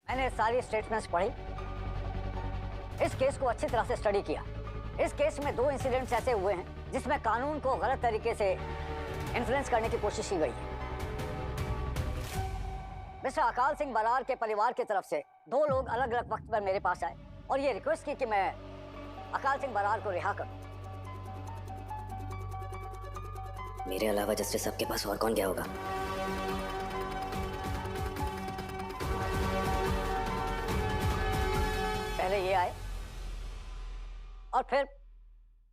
मैंने सारी स्टेटमेंट्स पढ़ी, इस केस को अच्छी तरह से स्टडी किया। इस केस में 2 इंसिडेंट्स ऐसे हुए हैं जिसमें कानून को गलत तरीके से इन्फ्लुएंस करने की कोशिश की गई है। मिस्टर अकाल सिंह बरार के परिवार की तरफ से 2 लोग अलग अलग वक्त पर मेरे पास आए और ये रिक्वेस्ट की कि मैं अकाल सिंह बरार को रिहा करूं। मेरे अलावा जस्टिस साहब के पास और कौन गया होगा? पहले ये आए और फिर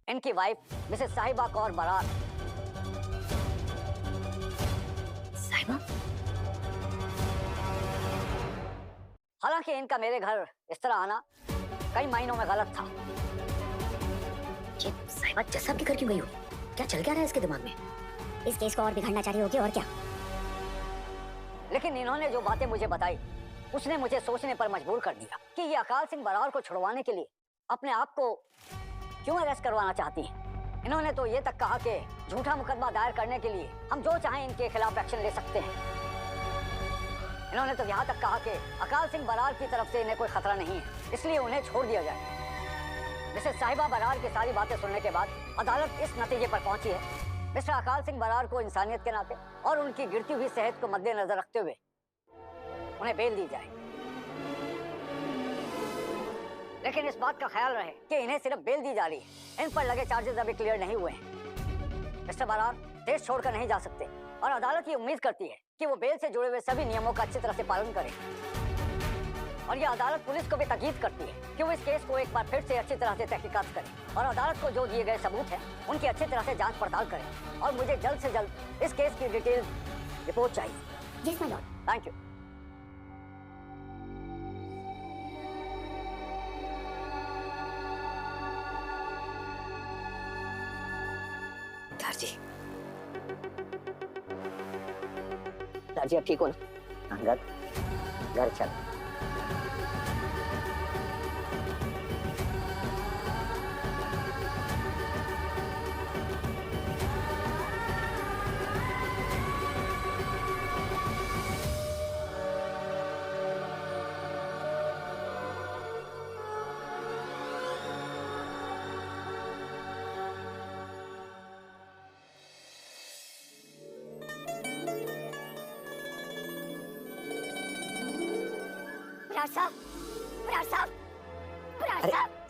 इनकी वाइफ मिसेस साहिबा कौर बरार। साहिबा? हालांकि इनका मेरे घर इस तरह आना कई मायनों में गलत था। ये साहिबा जज साहब के घर क्यों गई होगी? क्या चल क्या रहा है इसके दिमाग में? इस केस को और बिगाड़ना चाह रही होगी और क्या? लेकिन इन्होंने जो बातें मुझे बताई उसने मुझे सोचने पर मजबूर कर दिया कि ये अकाल सिंह बरार को छुड़वाने के लिए अपने आप को क्यों अरेस्ट करवाना चाहती हैं। इन्होंने तो ये तक कहा कि झूठा मुकदमा दायर करने के लिए हम जो चाहें इनके खिलाफ एक्शन ले सकते हैं। इन्होंने तो यहाँ तक कहा कि अकाल सिंह बरार की तरफ से इन्हें कोई खतरा नहीं है, इसलिए उन्हें छोड़ दिया जाए। मिसेस साहिबा बरार की सारी बातें सुनने के बाद अदालत इस नतीजे पर पहुंची है मिस्टर अकाल सिंह बरार को इंसानियत के नाते और उनकी गिरती हुई सेहत को मद्देनजर रखते हुए उन्हें बेल दी जाए। लेकिन इस बात का ख्याल रहे कि इन्हें सिर्फ बेल दी जा रही है, इन पर लगे चार्जेस अभी क्लियर नहीं हुए हैं। मिस्टर बरार देश छोड़कर नहीं जा सकते और अदालत ये उम्मीद करती है कि वो बेल से जुड़े हुए सभी नियमों का अच्छी तरह से पालन करें। और ये अदालत पुलिस को भी ताकीद करती है कि वो इस केस को एक बार फिर से अच्छी तरह से तहकीकात करे और अदालत को जो दिए गए सबूत हैं उनकी अच्छी तरह से जांच पड़ताल करें। और मुझे जल्द से जल्द इस केस की डिटेल रिपोर्ट चाहिए। Yes my lord. Thank you. दारजी, दारजी अब ठीक हो ना? घर चल।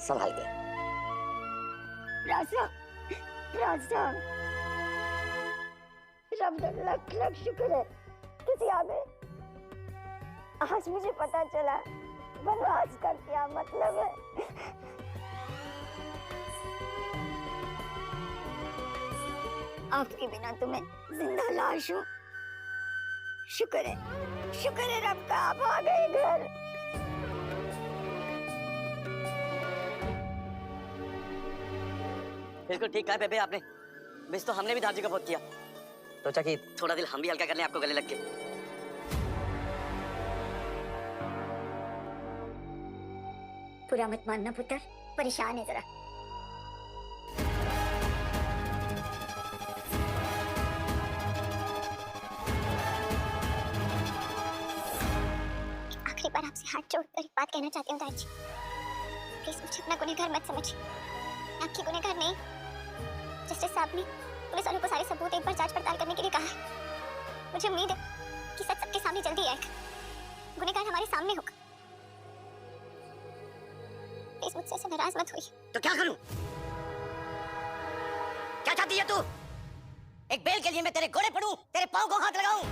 संभाल के। रब का लख लख शुक्र है किसी आ गए। आज मुझे पता चला वनवास का क्या मतलब है। आपके बिना तो मैं जिंदा लाश हूँ। शुक्र है रब का आप आ गए घर। बिल्कुल ठीक कहा बेबे आपने। मिस तो हमने भी दारजी का बहुत किया। सोचा कि थोड़ा दिल हम भी हल्का कर लें आपको गले लग के। पूरा मत मानना पुत्र, परेशान है जरा। आखिरी बार आपसे हाथ जोड़कर एक बात कहना चाहती हूँ दारजी। प्लीज मुझे अपना गुनहगार मत समझिए। आपकी गुनहगार नहीं। जस्टिस साहब ने पुलिस वालों को सारे सबूत एक बार जांच पड़ताल करने के लिए कहा है। मुझे उम्मीद है कि सच सबके सामने जल्दी आएगा। गुनहगार हमारे सामने होगा। प्लीज मुझसे ऐसे नाराज मत होइए। तो क्या करूं? क्या चाहती है तू? एक बेल के लिए मैं तेरे घोड़े पड़ूं, तेरे पांव को हाथ लगाऊं?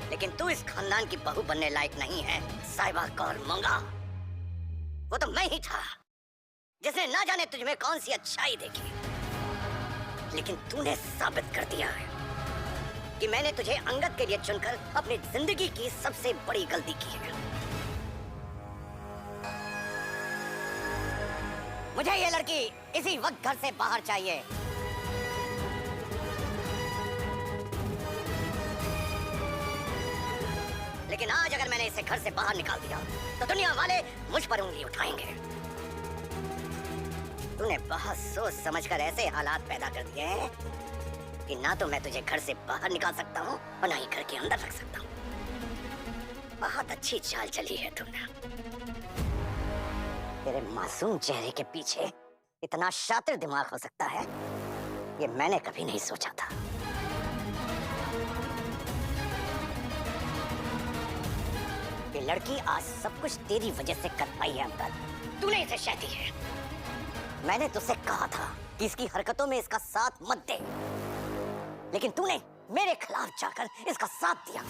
लेकिन तू इस खानदान की बहू बनने लायक नहीं है साहिबा कौर मंगा। वो तो मैं ही था जिसने ना जाने तुझमें कौन सी अच्छाई देखी, लेकिन तूने साबित कर दिया है कि मैंने तुझे अंगद के लिए चुनकर अपनी जिंदगी की सबसे बड़ी गलती की है। मुझे ये लड़की इसी वक्त घर से बाहर चाहिए। लेकिन आज अगर मैंने इसे घर से बाहर निकाल दिया तो दुनिया वाले मुझ पर उंगली उठाएंगे। तूने बहुत सोच समझकर ऐसे हालात पैदा कर दिए हैं कि ना तो मैं तुझे घर से बाहर निकाल सकता हूँ और ना ही घर के अंदर रख सकता हूँ। बहुत अच्छी चाल चली है तुमने। तेरे मासूम चेहरे के पीछे इतना शातिर दिमाग हो सकता है, ये मैंने कभी नहीं सोचा था। ये लड़की आज सब कुछ तेरी वजह से कर पाई है अमगद। तूने इसे शादी है। मैंने तुझसे कहा था कि इसकी हरकतों में इसका साथ मत दे, लेकिन तूने मेरे खिलाफ जाकर इसका साथ दिया।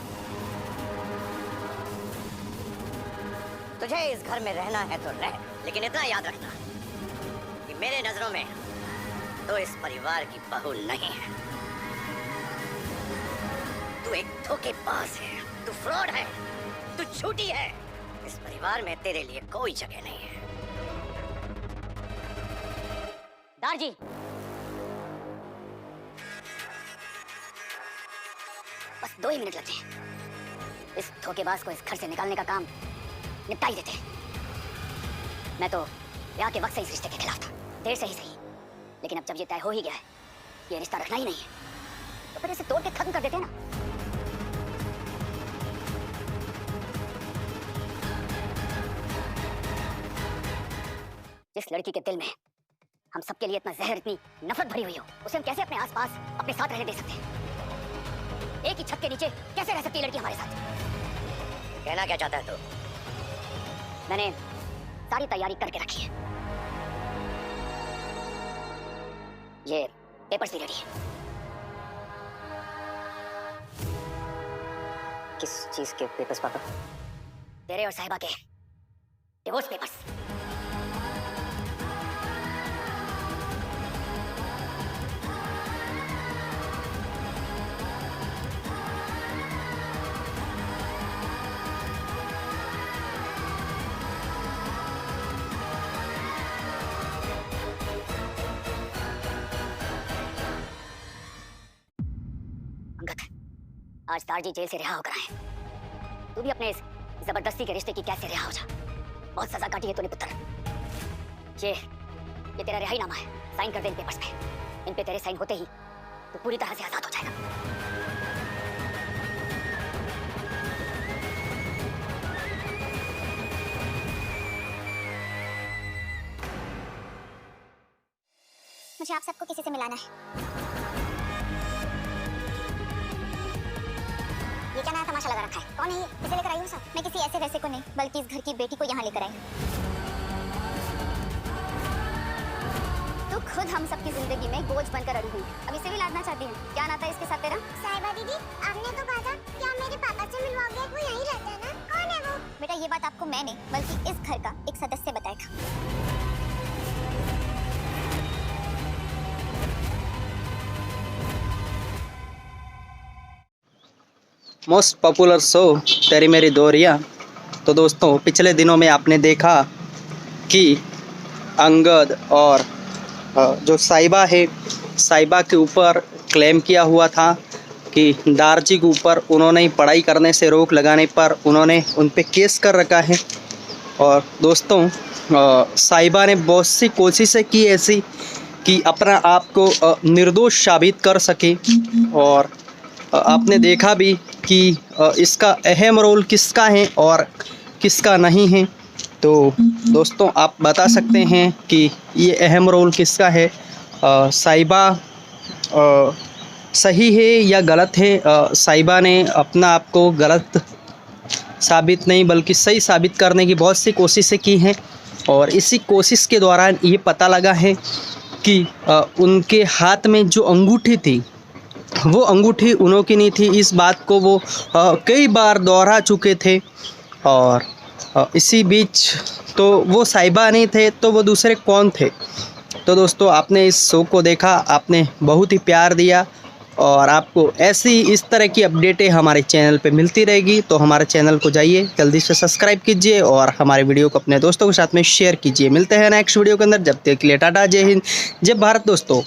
तुझे इस घर में रहना है तो रह, लेकिन इतना याद रखना कि मेरे नजरों में तो इस परिवार की बहू नहीं है। तू एक धोखेबाज है, तू फ्रॉड है, तू झूठी है। इस परिवार में तेरे लिए कोई जगह नहीं है। दारजी, बस 2 ही मिनट लगते हैं। इस धोखेबाज को इस घर से निकालने का काम निपटा ही देते। मैं तो ब्याह के वक्त से इस रिश्ते के खिलाफ था, देर से ही सही, लेकिन अब जब ये तय हो ही गया है, ये रिश्ता रखना ही नहीं है, तो फिर इसे तोड़ के खत्म कर देते ना। जिस लड़की के दिल में हम सबके लिए इतना जहर, इतनी नफरत भरी हुई हो, उसे हम कैसे अपने आसपास अपने साथ रहने दे सकते हैं? एक ही छत के नीचे कैसे रह सकती है लड़की हमारे साथ? कहना क्या चाहता है तू? मैंने सारी तैयारी करके रखी है। ये पेपर्स भी रेडी है। किस चीज के पेपर्स पापा? तेरे और साहिबा के डिवोर्स पेपर्स। आज दारजी जेल से रिहा होकर आए। तू भी अपने इस जबरदस्ती के रिश्ते की कैसे रिहा हो जा। बहुत सजा काटी है तूने पुत्र। ये तेरा रिहाईनामा है। साइन कर दे इन पेपर्स पे। इन पे तेरे साइन होते ही तू पूरी तरह से आजाद हो जाएगा। मुझे आप सबको किसी से मिलाना है। ये क्या नया तमाशा लगा रखा है? कौन है ये? किसे लेकर आई हूँ सब? मैं किसी ऐसे वैसे को नहीं, बल्कि इस घर की बेटी को यहाँ लेकर आई। तू खुद हम सबकी जिंदगी में बोझ बनकर अड़ी हुई। अब इसे भी लादना चाहती है? क्या नाता है इसके साथ तेरा? साहिबा दीदी, आपने तो कहा था कि आप मेरे पापा से मिलवाओगे। वो यहीं रहता है ना? कौन है वो? बेटा, ये बात आपको मैं नहीं, बल्कि इस घर का एक सदस्य बताएगा। मोस्ट पॉपुलर शो तेरी मेरी दोरियां। तो दोस्तों, पिछले दिनों में आपने देखा कि अंगद और जो साहिबा है, साहिबा के ऊपर क्लेम किया हुआ था कि दारजी के ऊपर उन्होंने ही पढ़ाई करने से रोक लगाने पर उन्होंने उन पे केस कर रखा है। और दोस्तों, साहिबा ने बहुत सी कोशिशें की ऐसी कि अपना आप को निर्दोष साबित कर सके। और आपने देखा भी कि इसका अहम रोल किसका है और किसका नहीं है। तो दोस्तों, आप बता सकते हैं कि ये अहम रोल किसका है। साहिबा सही है या गलत है? साहिबा ने अपना आप को गलत साबित नहीं बल्कि सही साबित करने की बहुत सी कोशिशें की हैं। और इसी कोशिश के दौरान ये पता लगा है कि उनके हाथ में जो अंगूठी थी, वो अंगूठी उन्हों की नहीं थी। इस बात को वो कई बार दोहरा चुके थे। और इसी बीच तो वो साहिबा नहीं थे तो वो दूसरे कौन थे? तो दोस्तों, आपने इस शो को देखा, आपने बहुत ही प्यार दिया और आपको ऐसी इस तरह की अपडेटें हमारे चैनल पे मिलती रहेगी। तो हमारे चैनल को जाइए, जल्दी से सब्सक्राइब कीजिए और हमारे वीडियो को अपने दोस्तों के साथ में शेयर कीजिए। मिलते हैं नेक्स्ट वीडियो के अंदर। जब तक के लिए टाटा, जय हिंद, जय भारत दोस्तों।